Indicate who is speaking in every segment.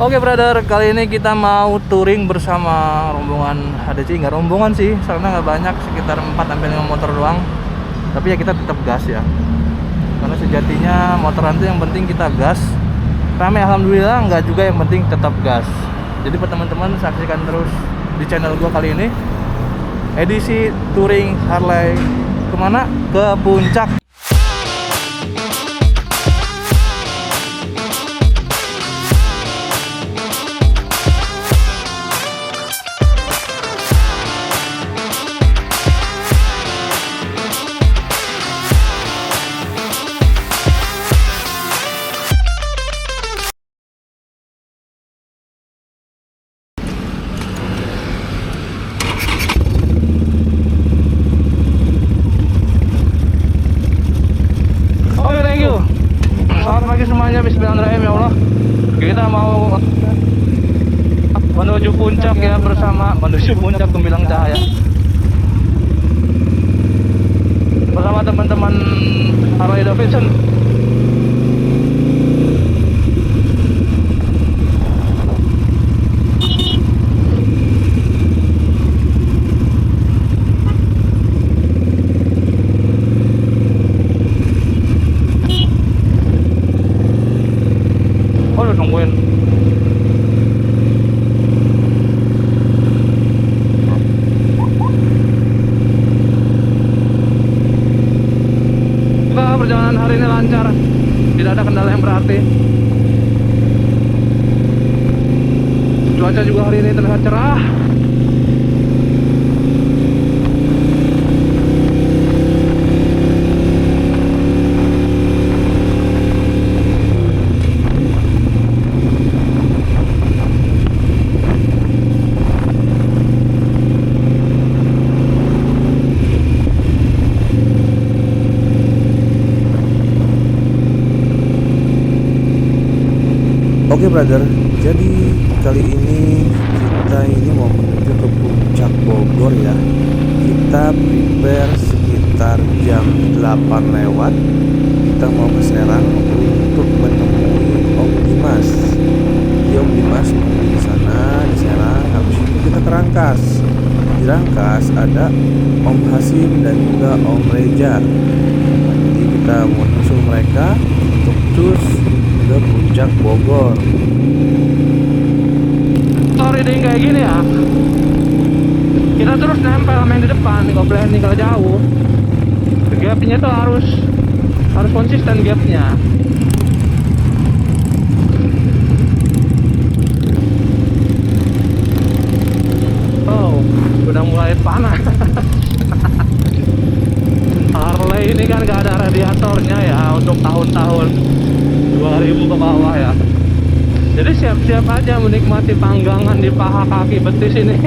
Speaker 1: Oke brother, kali ini kita mau touring bersama rombongan HDC. Nggak rombongan sih, karena nggak banyak, sekitar 4-5 motor doang. Tapi ya kita tetap gas ya, karena sejatinya motoran itu yang penting kita gas. Rame alhamdulillah, nggak juga, yang penting tetap gas. Jadi buat teman-teman, saksikan terus di channel gua kali ini edisi touring Harley. Kemana? Ke Puncak. Selamat pagi semuanya, bismillahirrahmanirrahim ya Allah. Kita mau menuju puncak ya, menuju puncak Gemilang Cahaya bersama teman-teman Harley Davidson. Nungguin perjalanan hari ini lancar, tidak ada kendala yang berarti. Cuaca juga hari ini terlihat cerah.
Speaker 2: Oke brother, jadi kali ini kita mau menuju ke Puncak Bogor ya. Kita prepare sekitar jam 8 lewat. Kita mau ke Serang untuk menemui Om Dimas. Jadi Om Dimas di sana di Serang. Habis itu kita ke Rangkas. Di Rangkas ada Om Hasim dan juga Om Reja. Jadi kita mau nyusul mereka untuk cus ke Puncak Bogor.
Speaker 1: Riding kayak gini ya, kita terus nempel main di depan, nggak boleh tinggal jauh. Gapnya tuh harus konsisten gapnya. Oh, udah mulai panas. Harley ini kan gak ada radiatornya ya untuk tahun-tahun 2000 ke bawah ya. Jadi siap-siap aja menikmati panggangan di paha kaki betis ini.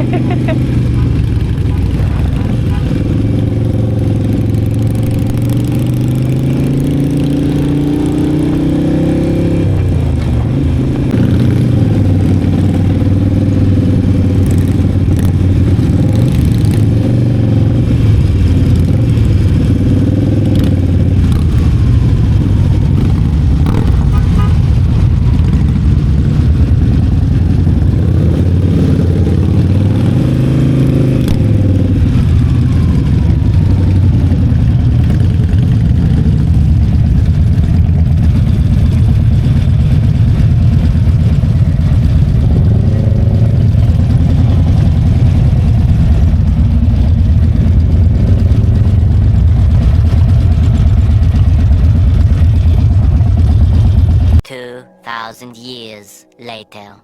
Speaker 3: Years later.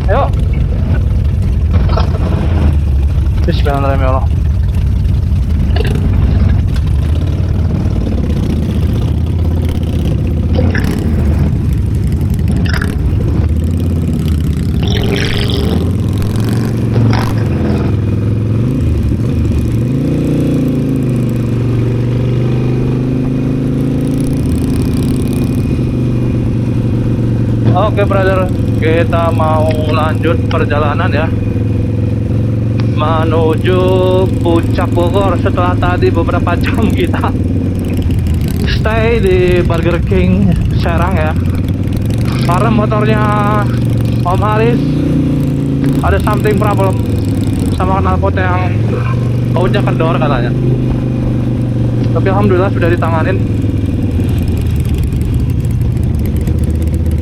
Speaker 1: Ayo. Bismillahirrahmanirrahim ya Allah. Oke brother, kita mau lanjut perjalanan ya, menuju Puncak Bogor. Setelah tadi beberapa jam kita stay di Burger King Serang ya, karena motornya Om Haris ada something problem sama knalpot yang bautnya kendor katanya. Tapi alhamdulillah sudah ditanganin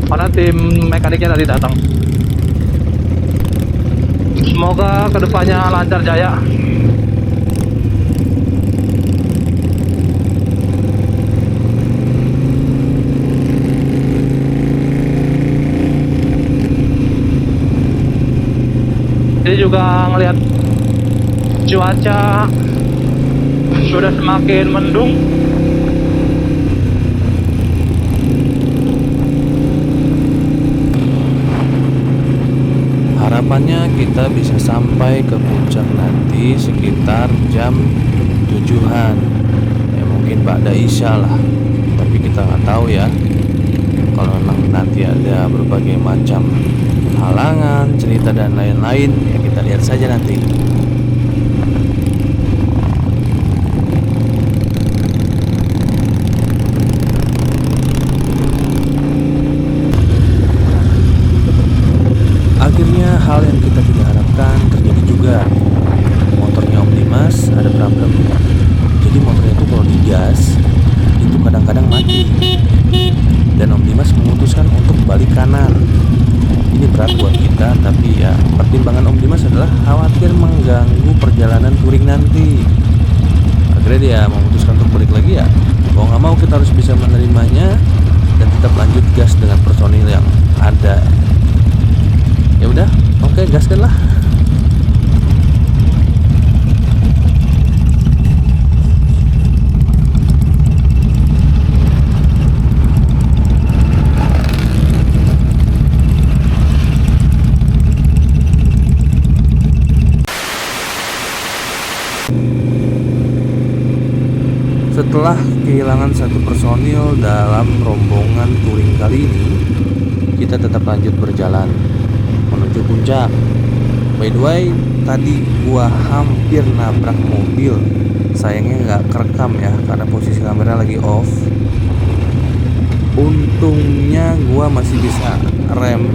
Speaker 1: karena tim mekaniknya tadi datang. Semoga kedepannya lancar jaya. Ini juga ngelihat cuaca sudah semakin mendung.
Speaker 2: Harapannya kita bisa sampai ke puncak nanti sekitar jam 7-an. Ya mungkin ba'da isya lah. Tapi kita nggak tahu ya. Kalau memang nanti ada berbagai macam halangan, cerita dan lain-lain, ya kita lihat saja nanti. Akhirnya hal yang kita tidak harapkan terjadi juga. Motornya Om Dimas ada problem. Jadi motornya itu kalau digas itu kadang-kadang mati. Dan Om Dimas memutuskan untuk balik kanan. Ini berat buat kita, tapi ya pertimbangan Om Dimas adalah khawatir mengganggu perjalanan touring nanti. Akhirnya dia memutuskan untuk balik lagi ya. Mau nggak mau kita harus bisa menerimanya dan tetap lanjut gas dengan personil yang ada. Ya udah, oke, gaskan lah. Setelah kehilangan satu personil dalam rombongan touring kali ini, kita tetap lanjut berjalan menuju puncak. By the way, tadi gua hampir nabrak mobil. Sayangnya nggak kerekam ya, karena posisi kamera lagi off. Untungnya gua masih bisa rem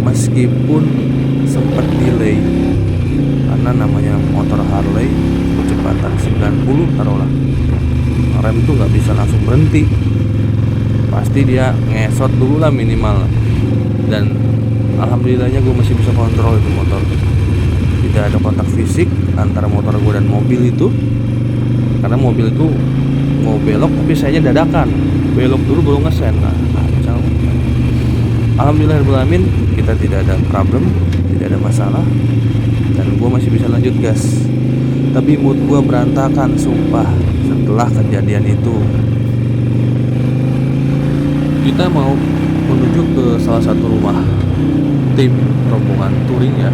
Speaker 2: meskipun sempat delay. Karena namanya motor Harley kecepatan 90 taruhlah. Rem tuh nggak bisa langsung berhenti, pasti dia ngesot dulu lah minimal. Dan alhamdulillahnya gue masih bisa kontrol itu motor. Tidak ada kontak fisik antara motor gue dan mobil itu, karena mobil itu mau belok tapi sayanya dadakan, belok dulu baru ngesen. Nah, kacau. Alhamdulillahirobbilalamin, kita tidak ada problem, tidak ada masalah, dan gue masih bisa lanjut gas. Tapi mood gue berantakan sumpah setelah kejadian itu. Kita mau menuju ke salah satu rumah tim rombongan touring ya.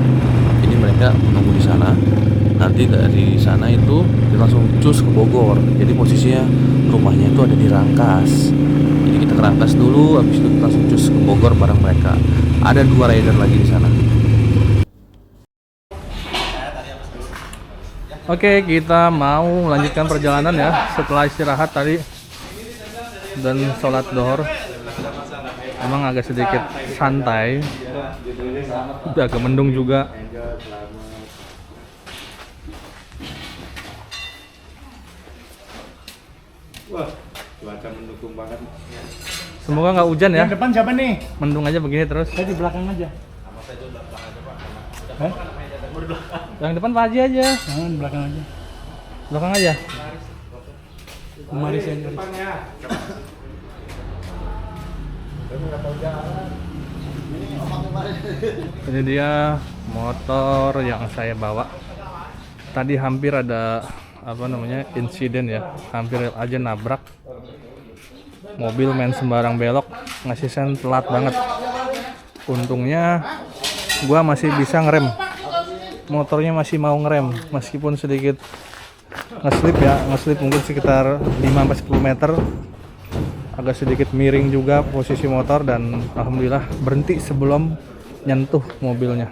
Speaker 2: Ini mereka menunggu di sana. Nanti dari sana itu kita langsung cus ke Bogor. Jadi posisinya rumahnya itu ada di Rangkas. Jadi kita ke Rangkas dulu, habis itu kita langsung cus ke Bogor bareng mereka. Ada 2 rider lagi di sana.
Speaker 1: Oke, kita mau melanjutkan perjalanan ya setelah istirahat tadi dan sholat dhuhr. Emang agak sedikit santai, udah agak mendung juga.
Speaker 3: Wah, cuaca mendukung banget.
Speaker 1: Semoga nggak hujan ya.
Speaker 3: Yang depan siapa nih?
Speaker 1: Mendung aja begini terus.
Speaker 3: Saya di belakang aja.
Speaker 1: Yang depan Pak Haji aja.
Speaker 3: Jangan di belakang aja.
Speaker 1: Belakang aja.
Speaker 3: Kemari saya nyari.
Speaker 1: Ini dia motor yang saya bawa. Tadi hampir ada insiden ya, hampir aja nabrak. Mobil main sembarang belok, ngasih sen telat banget. Untungnya gua masih bisa ngerem. Motornya masih mau ngerem meskipun sedikit ngeslip mungkin sekitar 5-10 meter. Agak sedikit miring juga posisi motor dan alhamdulillah berhenti sebelum nyentuh mobilnya.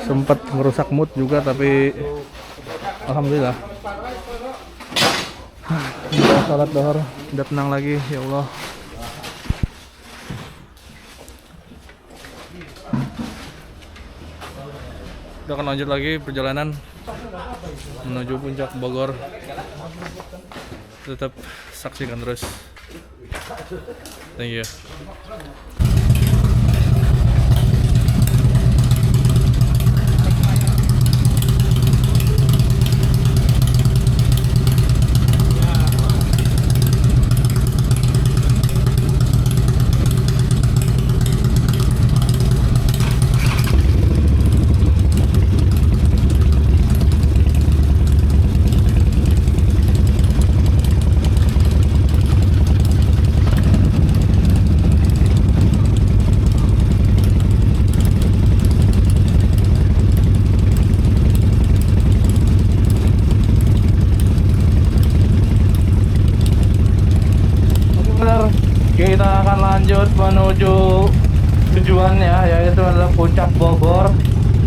Speaker 1: Sempat ngerusak mood juga tapi alhamdulillah. Udah salat dhuhr, udah tenang lagi ya Allah. Kita akan lanjut lagi perjalanan menuju puncak Bogor. Tetap saksikan terus. Thank you. Kita akan lanjut menuju tujuannya, yaitu adalah puncak Bogor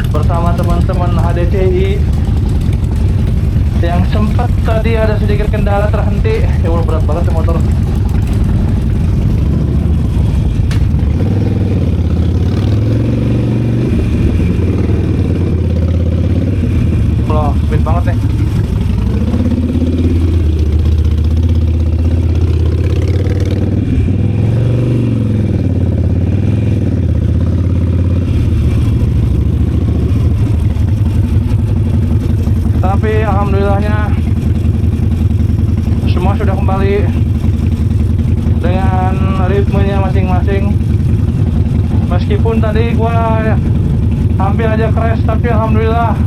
Speaker 1: bersama teman-teman HDCI. Yang sempat tadi ada sedikit kendala terhenti. Ya Allah, berat banget ya motor. Loh, speed banget nih. Tapi alhamdulillahnya semua sudah kembali dengan ritmenya masing-masing. Meskipun tadi gua hampir aja crash, tapi alhamdulillah,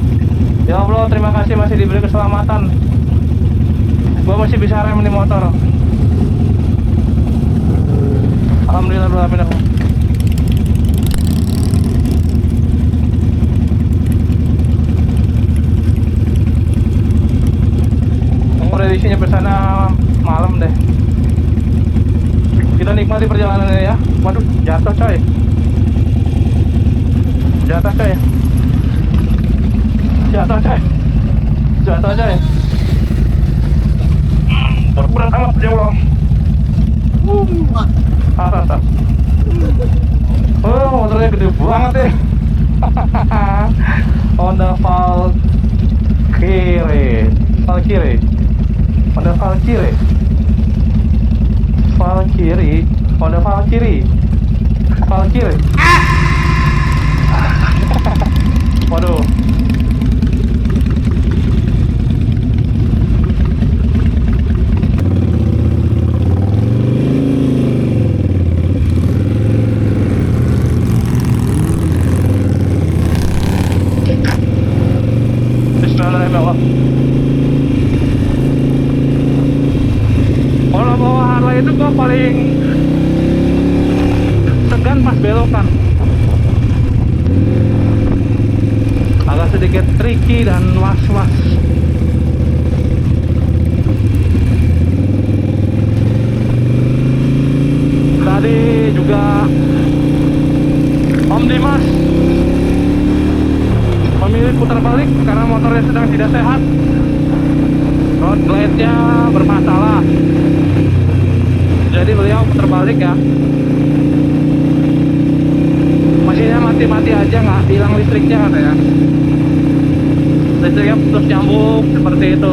Speaker 1: ya Allah, terima kasih masih diberi keselamatan. Gua masih bisa rem di motor. Alhamdulillah, alhamdulillah. Prediksi nyampe sana malam deh. Kita nikmati perjalanannya ya. Waduh, jatuh coy. Jatuh coy. Jatuh coy. Jatuh coy. Berat amat ya Allah. Atas. Oh, motornya gede banget ya. Honda Valkyrie. Honda Valkyrie. Waduh. Bismillahirrahmanirrahim. Kalau bawa Harley itu gua paling segan pas belokan. Agak sedikit tricky dan was-was. Tadi juga Om Dimas memilih putar balik karena motornya sedang tidak sehat. Road glide-nya bermasalah. Jadi beliau putar balik ya. Mesinnya mati-mati aja, nggak hilang listriknya katanya. Listriknya putus nyambung seperti itu.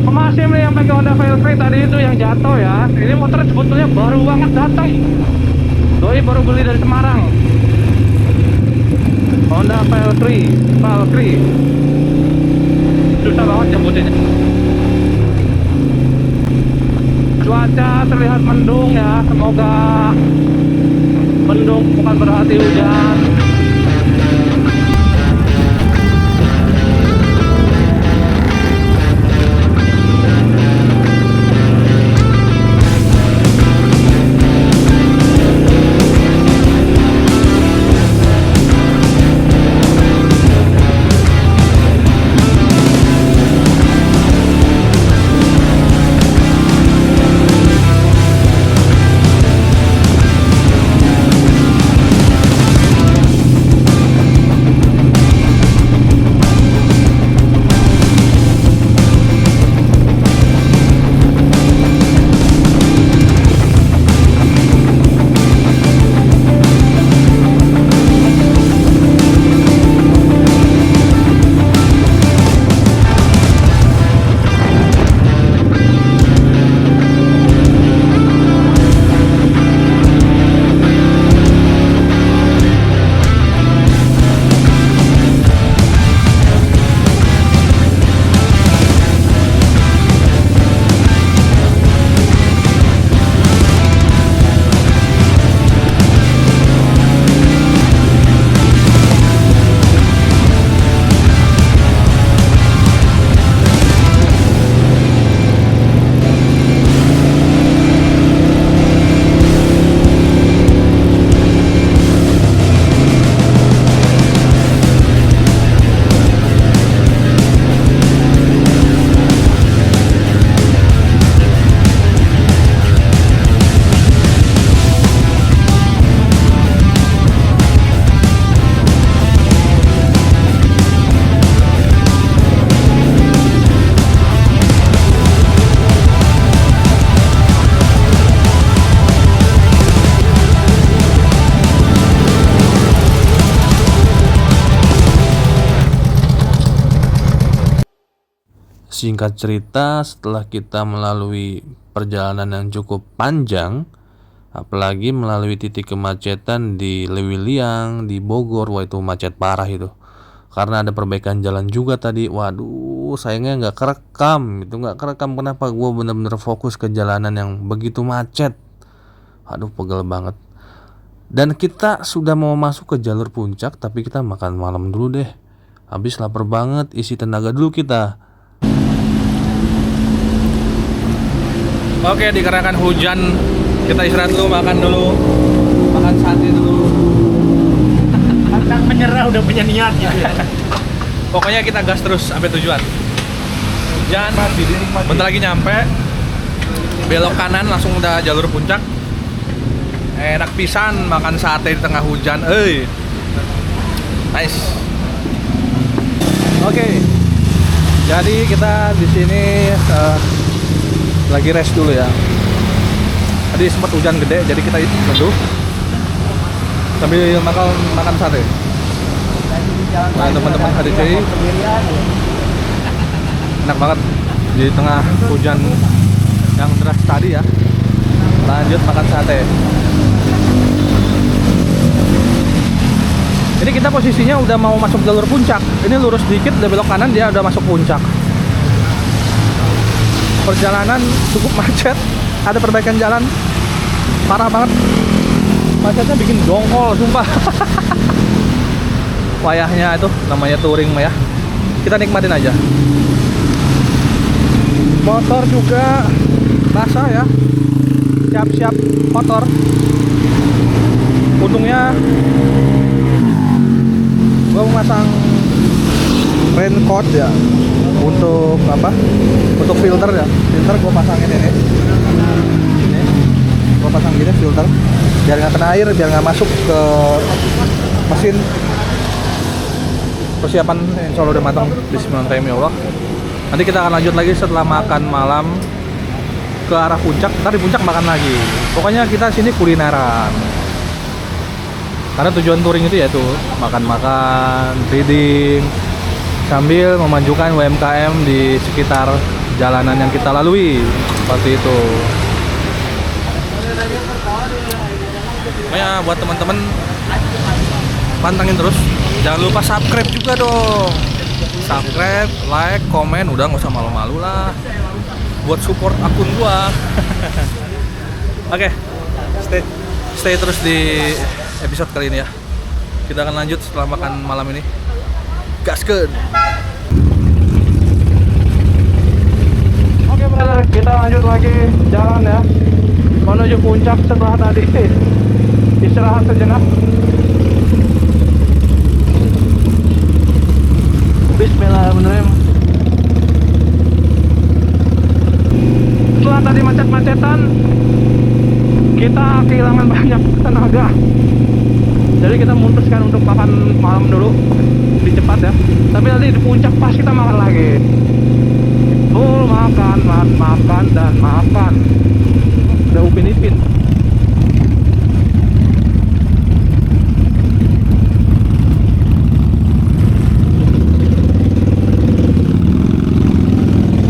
Speaker 1: Masih nih yang pakai Honda Valkyrie tadi itu yang jatuh ya. Ini motor sebetulnya baru banget datang. Doi baru beli dari Semarang. Honda Valkyrie. Susah banget nyebutinnya. Cuaca terlihat mendung ya. Semoga mendung bukan berarti hujan.
Speaker 2: Singkat cerita, setelah kita melalui perjalanan yang cukup panjang, apalagi melalui titik kemacetan di Lewiliang, di Bogor, wah itu macet parah itu. Karena ada perbaikan jalan juga tadi. Waduh, sayangnya nggak kerekam. Itu nggak kerekam, kenapa? Gue bener-bener fokus ke jalanan yang begitu macet. Aduh, pegel banget. Dan kita sudah mau masuk ke jalur puncak, tapi kita makan malam dulu deh. Habis lapar banget, isi tenaga dulu kita.
Speaker 1: Oke, dikarenakan hujan, kita istirahat dulu, makan sate dulu.
Speaker 3: Pantang menyerah udah punya niat gitu ya.
Speaker 1: Pokoknya kita gas terus sampai tujuan. Hujan, bentar lagi nyampe. Belok kanan langsung udah jalur puncak. Enak pisan makan sate di tengah hujan. Nice. Oke. Jadi kita di sini lagi rest dulu ya. Tadi sempat hujan gede, jadi kita neduh sambil makan sate. Nah, teman-teman HDCI enak banget di tengah hujan yang deras tadi ya. Lanjut makan sate. Ini kita posisinya udah mau masuk jalur puncak. Ini lurus dikit, udah belok kanan, dia udah masuk puncak. Perjalanan cukup macet, ada perbaikan jalan parah banget. Macetnya bikin dongkol, sumpah. Wayahnya itu namanya touring mah ya. Kita nikmatin aja. Motor juga basah ya. Siap-siap kotor. Untungnya gua memasang raincoat ya. Untuk apa? Untuk filter ya. Filter gua pasangin ini. Gua pasang gini filter biar nggak kena air, biar nggak masuk ke mesin. Persiapan insya Allah udah matang. Bismillahirrahmanirrahim ya Allah. Nanti kita akan lanjut lagi setelah makan malam ke arah puncak. Ntar di puncak makan lagi. Pokoknya kita sini kulineran. Karena tujuan touring itu yaitu makan-makan, reading, sambil memajukan UMKM di sekitar jalanan yang kita lalui. Seperti itu. Pokoknya buat teman-teman pantangin terus. Jangan lupa subscribe juga dong. Subscribe, like, komen, udah nggak usah malu-malu lah. Buat support akun gua. Oke, stay terus di episode kali ini ya. Kita akan lanjut setelah makan malam ini. Gaskeun. Oke, brother, kita lanjut lagi jalan ya. Menuju puncak setelah tadi istirahat sejenak. Bismillahirrahmanirrahim. Setelah tadi macet-macetan, kita kehilangan banyak tenaga. Jadi kita memutuskan untuk makan malam dulu, lebih cepat ya. Tapi nanti di puncak pas kita makan lagi. Full makan dan makan. Udah upin-ipin.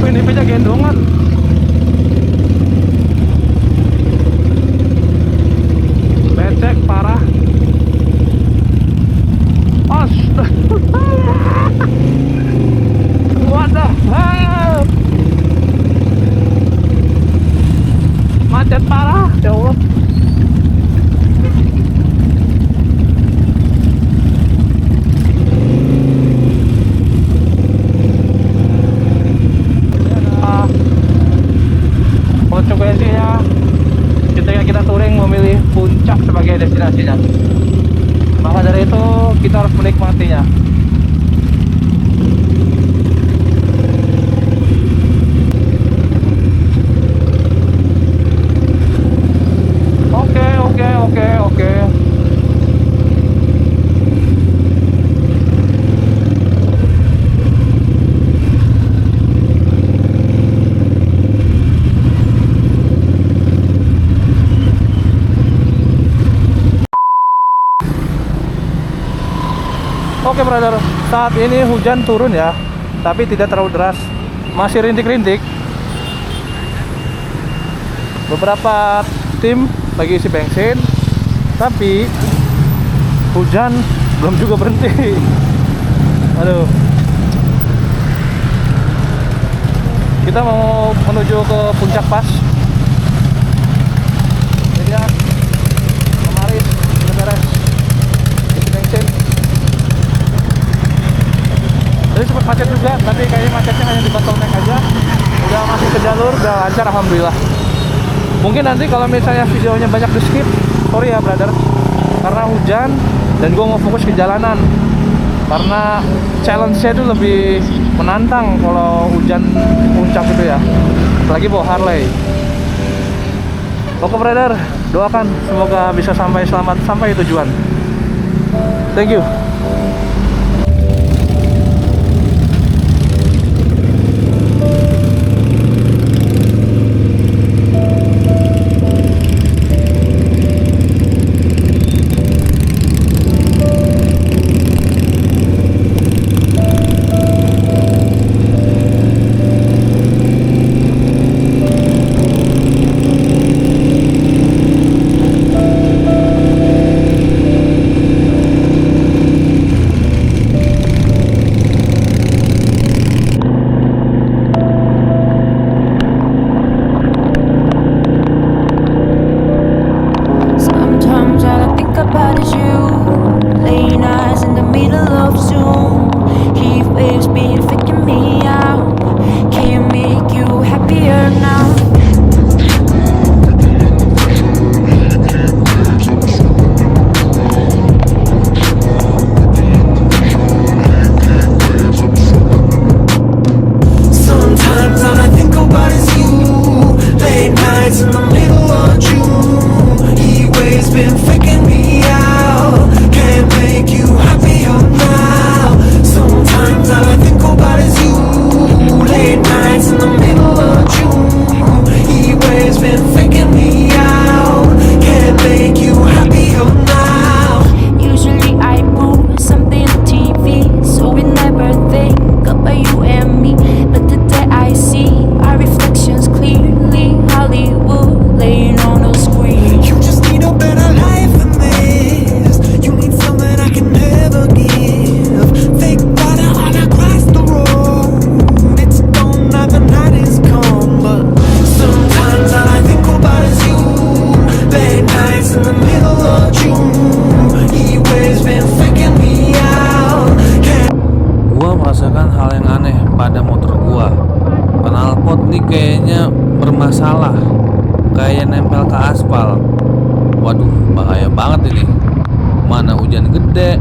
Speaker 1: Upin-ipinnya gendongan. Becek parah. What the hell? Macet parah, ya Allah. Konsekuensinya ketika kita touring memilih puncak sebagai destinasinya. Maka dari itu kita harus menikmatinya. Oke. Oke brother, saat ini hujan turun ya, tapi tidak terlalu deras, masih rintik-rintik. Beberapa tim lagi isi bensin, tapi hujan belum juga berhenti. Aduh. Kita mau menuju ke puncak pas. Jadi ya, kemarin udah beres isi bensin. Jadi sempat macet juga, tapi kayaknya macetnya hanya di bottleneck aja. Udah masuk ke jalur, udah lancar alhamdulillah. Mungkin nanti kalau misalnya videonya banyak di skip, sorry ya brother, karena hujan dan gue mau fokus ke jalanan. Karena challenge-nya itu lebih menantang kalau hujan di puncak itu ya, apalagi bawa Harley. Oke brother, doakan semoga bisa sampai selamat sampai tujuan. Thank you.
Speaker 4: Sometimes all I think about is you. Late nights in the middle of Zoom. Heat waves been faking me out. Can't make you happier now.
Speaker 5: Sometimes all I think about is you. Late nights in the middle of June. Heat waves been faking me out. Can't make you happier now. Sometimes all I think about is you. Late nights in the middle of June. Heat waves been faking me out. Can't make you happier now.
Speaker 4: Usually I put something on TV, so we never think about you and me. But today I see our reflections clearly. Hollywood laying on the screen.
Speaker 5: You just need a better life than this. You need something I can never give. Fake water all across the road. It's gone now, the night is come. But sometimes all I think about is you. Late nights in the middle of June. Heat waves been faking me out.
Speaker 2: Gua merasakan hal yang aneh pada motor gua. Knalpot nih kayaknya bermasalah, kayak nempel ke aspal. Waduh, bahaya banget ini. Mana hujan gede,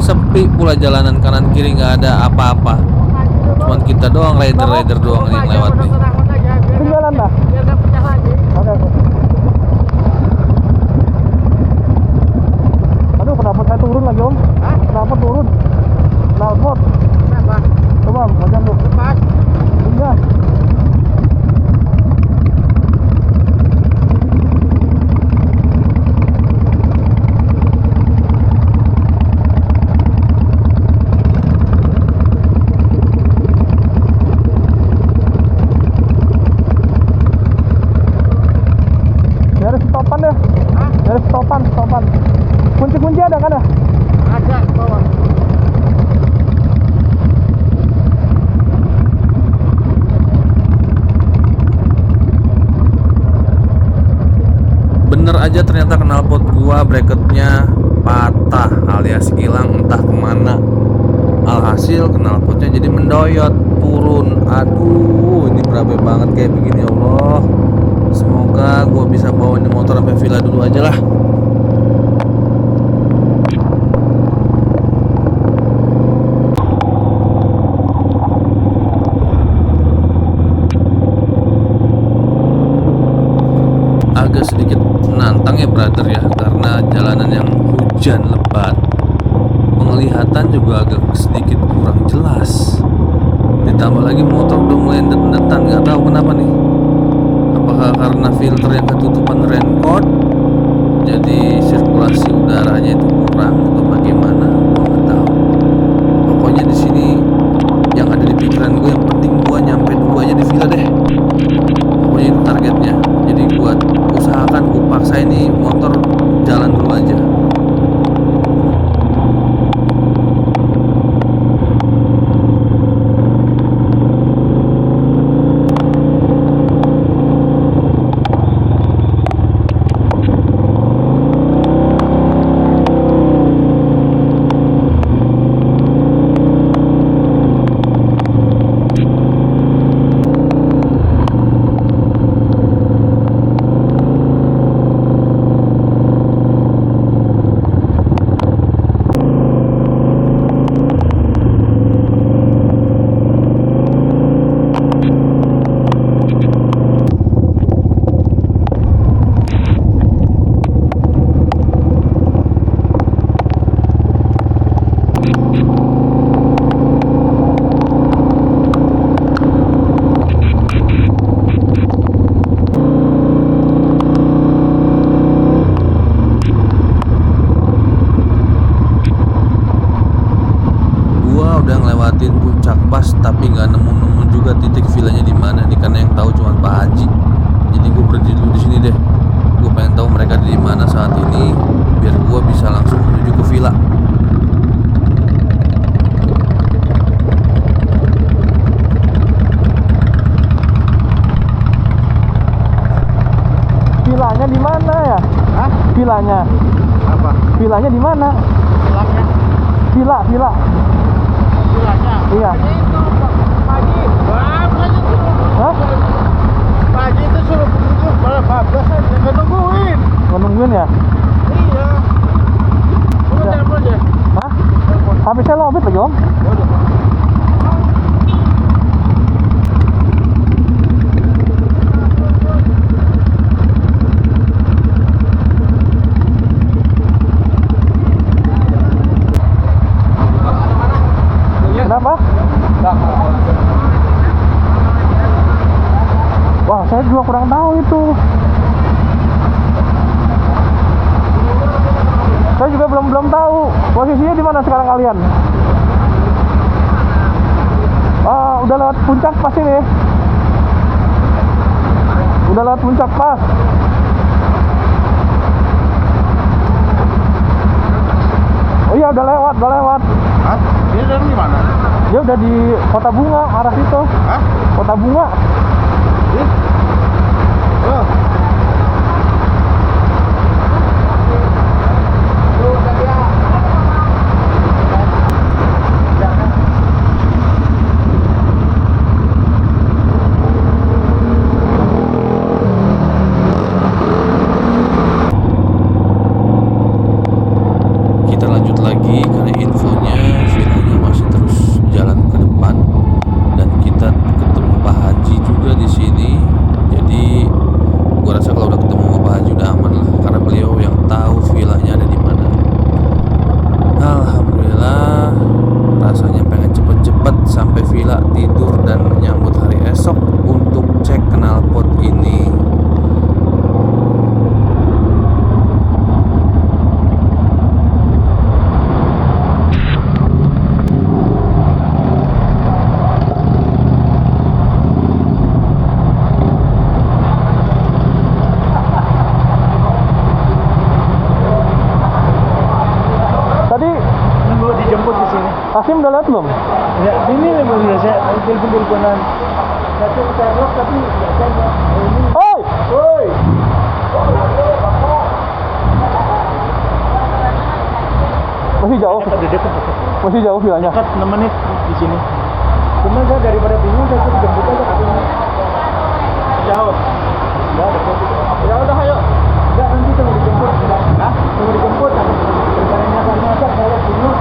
Speaker 2: sepi pula jalanan kanan kiri nggak ada apa-apa. Cuman kita doang, rider doang yang lewat nih.
Speaker 1: Tinggalan dah. Oke. Aduh, kenapa saya turun lagi om? Kenapa turun? Knalpot. Coba, macam lu. Iya. Dari stopan deh. Dari stopan. Kunci ada kan ya?
Speaker 3: Ada bawah.
Speaker 2: Bener aja ternyata knalpot gua bracketnya patah alias hilang entah kemana. Alhasil knalpotnya jadi mendoyot turun. Aduh, ini berabe banget kayak begini ya Allah. Semoga gua bisa bawa ini motor sampai villa dulu aja lah. Agak sedikit menantang ya brother ya, karena jalanan yang hujan lebat, penglihatan juga agak sedikit kurang jelas. Ditambah lagi motor udah mulai ndet-ndetan, nggak tahu kenapa nih. Apakah karena filter yang ketutupan raincoat, jadi sirkulasi udaranya itu kurang atau bagaimana? Gua nggak tahu. Pokoknya di sini yang ada di pikiran gue yang penting gue nyampe dulu
Speaker 1: di villa deh. Pokoknya itu targetnya. Jadi gue usahakan gue paksa ini motor jalan dulu aja. Udah ngelewatin puncak pas tapi nggak nemu juga titik villanya di mana nih, karena yang tahu cuma Pak Haji. Jadi gue berhenti dulu di sini deh. Gue pengen tahu mereka di mana saat ini biar gue bisa langsung menuju ke villa.
Speaker 2: Villanya di mana ya?
Speaker 3: Hah?
Speaker 2: Villanya.
Speaker 3: Apa?
Speaker 2: Villanya di mana?
Speaker 3: Pulangnya?
Speaker 2: Villa.
Speaker 3: Pulangnya?
Speaker 2: Iya.
Speaker 3: Itu pagi. Bablas itu.
Speaker 2: Hah?
Speaker 3: Pagi itu suruh begitu. Malah bablas aja. Nggak nungguin.
Speaker 2: Mau nungguin ya?
Speaker 3: Iya. Coba
Speaker 2: Ya.
Speaker 3: telepon aja.
Speaker 2: Hah? HP saya lobet lagi om. Kenapa? Wah, saya juga kurang tahu itu. Saya juga belum tahu posisinya di mana sekarang kalian. Udah lewat puncak pas ini. Udah lewat puncak pas. Oh iya, udah lewat.
Speaker 3: Hah? Dia dari mana?
Speaker 2: Dia udah di Kota Bunga, arah situ.
Speaker 3: Hah?
Speaker 2: Kota Bunga.
Speaker 3: Oh.
Speaker 1: Kita lanjut lagi karena infonya villanya masih terus jalan ke depan dan kita ketemu Pak Haji juga di sini. Jadi gua rasa kalau udah ketemu sama Pak Haji udah aman lah, karena beliau yang tahu villanya ada di mana. Alhamdulillah, rasanya pengen cepet-cepet sampai villa, tidur dan menyambut hari esok untuk cek knalpot ini.
Speaker 2: Tadi
Speaker 3: Nunggu dijemput di sini.
Speaker 2: Kasim udah lihat belum?
Speaker 3: Ya, ini nih belum saya telepon-teleponan. Satu tembok tapi nggak tembok. Ini.
Speaker 2: Hoi!
Speaker 3: Woi.
Speaker 2: Masih jauh.
Speaker 3: Udah deket.
Speaker 2: Masih jauh villanya.
Speaker 3: Dekat 6 menit di sini. Cuma saya daripada bingung saya suruh jemput aja katanya. Jauh. Ya, dekat. Ya udah ayo. Enggak, nanti tunggu dijemput. Hah? Tunggu dijemput. Rencananya akan masak saya bingung.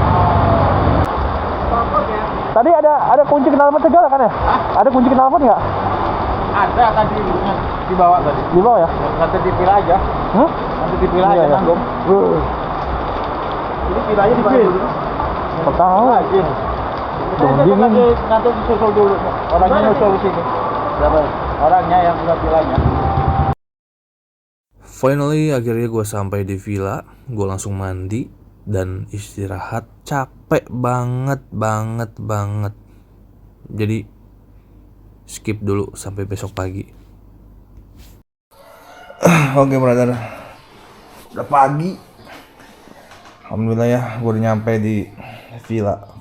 Speaker 2: Tadi ada kunci knalpot segala kan ya? Ada kunci knalpot nggak?
Speaker 3: Ada tadi dibawa tadi.
Speaker 2: Di bawah ya?
Speaker 3: Nanti dipilah aja.
Speaker 2: Hah?
Speaker 3: Nanti dipilah
Speaker 2: Iya,
Speaker 3: aja
Speaker 2: iya.
Speaker 3: nanggung. Jadi pilahnya dibawa dulu.
Speaker 2: Tahu.
Speaker 3: Lagi.
Speaker 2: Dingin.
Speaker 3: Nanti susul dulu. Orangnya nyusul di sini. Berapa? Orangnya yang sudah pilahnya.
Speaker 1: Finally akhirnya gue sampai di villa. Gue langsung mandi dan istirahat. Capek banget. Jadi
Speaker 2: skip dulu sampai besok pagi.
Speaker 1: Oke brother, udah pagi. Alhamdulillah ya, gue udah nyampe di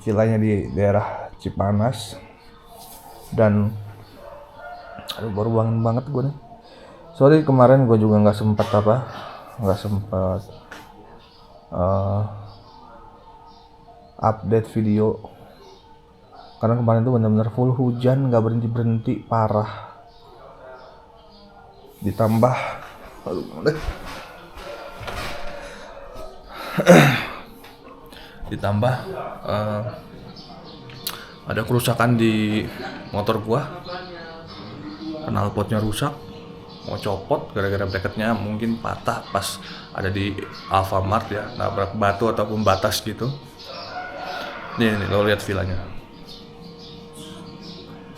Speaker 1: villanya di daerah Cipanas. Dan aduh, baru bangun banget gue nih. Sorry kemarin gue juga nggak sempat update video karena kemarin tuh benar-benar full hujan, nggak berhenti parah. Ditambah ada kerusakan di motor gua, knalpotnya rusak, mau copot gara-gara bracketnya mungkin patah pas ada di Alfamart ya, nabrak batu ataupun batas gitu. Nih lo lihat villanya,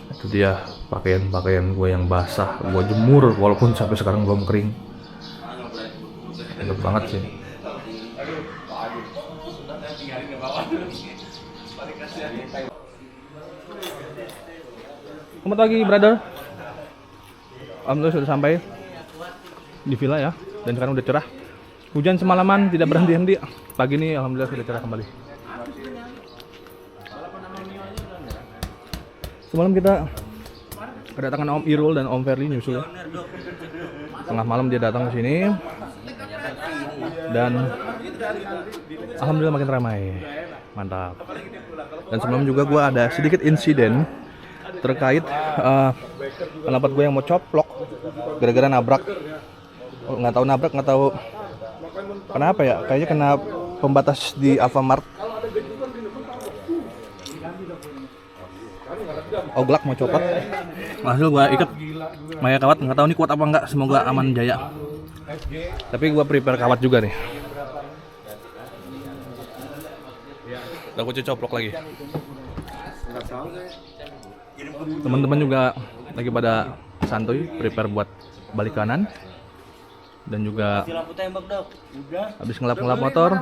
Speaker 1: itu dia pakaian gue yang basah, gue jemur walaupun sampai sekarang belum kering. Enak banget sih. Selamat pagi brother. Alhamdulillah sudah sampai di villa ya, dan sekarang udah cerah. Hujan semalaman tidak berhenti-henti. Pagi ini alhamdulillah sudah cerah kembali. Semalam kita kedatangan Om Irul dan Om Ferli nyusul ya. Tengah malam dia datang ke sini dan alhamdulillah makin ramai. Mantap. Dan sebelum juga gue ada sedikit insiden terkait knalpot gue yang mau coplok gara-gara nabrak. Nggak tahu kenapa ya, kayaknya kena pembatas di Alfamart. Oglak mau copot, hasil gue ikat maya kawat, nggak tahu nih kuat apa enggak, semoga aman jaya. Tapi gue prepare kawat juga nih. Udah gue coplok lagi. Teman-teman juga lagi pada santuy, prepare buat balik kanan. Dan juga habis ngelap motor.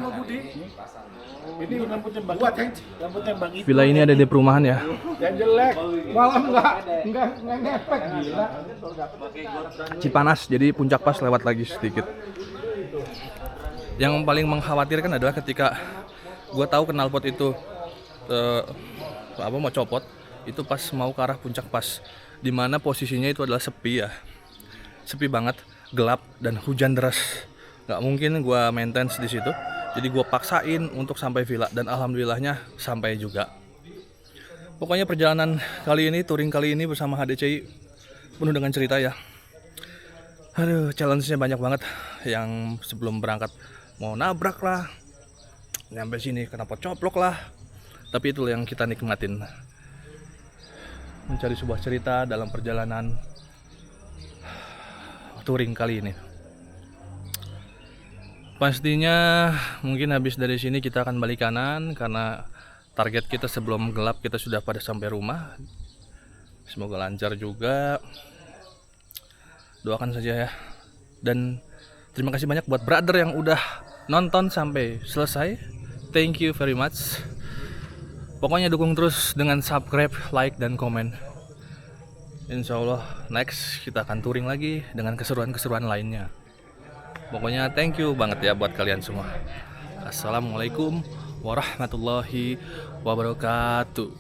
Speaker 3: Ini lampu tembak. Buat lampu tembak itu.
Speaker 1: Villa ini ada di perumahan ya.
Speaker 3: Yang jelek. Malam enggak ngepek gila.
Speaker 1: Cipanas, jadi puncak pas lewat lagi sedikit. Yang paling mengkhawatirkan adalah ketika gue tahu knalpot itu mau copot, itu pas mau ke arah puncak pas, dimana posisinya itu adalah sepi ya, sepi banget, gelap dan hujan deras. Nggak mungkin gue maintenance di situ. Jadi gue paksain untuk sampai villa dan alhamdulillahnya sampai juga. Pokoknya perjalanan kali ini, touring kali ini bersama HDCI penuh dengan cerita ya. Aduh, challenge-nya banyak banget. Yang sebelum berangkat mau nabrak lah, nyampe sini kenapa coplok lah. Tapi itu yang kita nikmatin. Mencari sebuah cerita dalam perjalanan touring kali ini. Pastinya mungkin habis dari sini kita akan balik kanan karena target kita sebelum gelap kita sudah pada sampai rumah. Semoga lancar juga. Doakan saja ya. Dan terima kasih banyak buat brother yang udah nonton sampai selesai. Thank you very much. Pokoknya dukung terus dengan subscribe, like, dan komen. Insya Allah next kita akan touring lagi dengan keseruan-keseruan lainnya. Pokoknya thank you banget ya buat kalian semua. Assalamualaikum warahmatullahi wabarakatuh.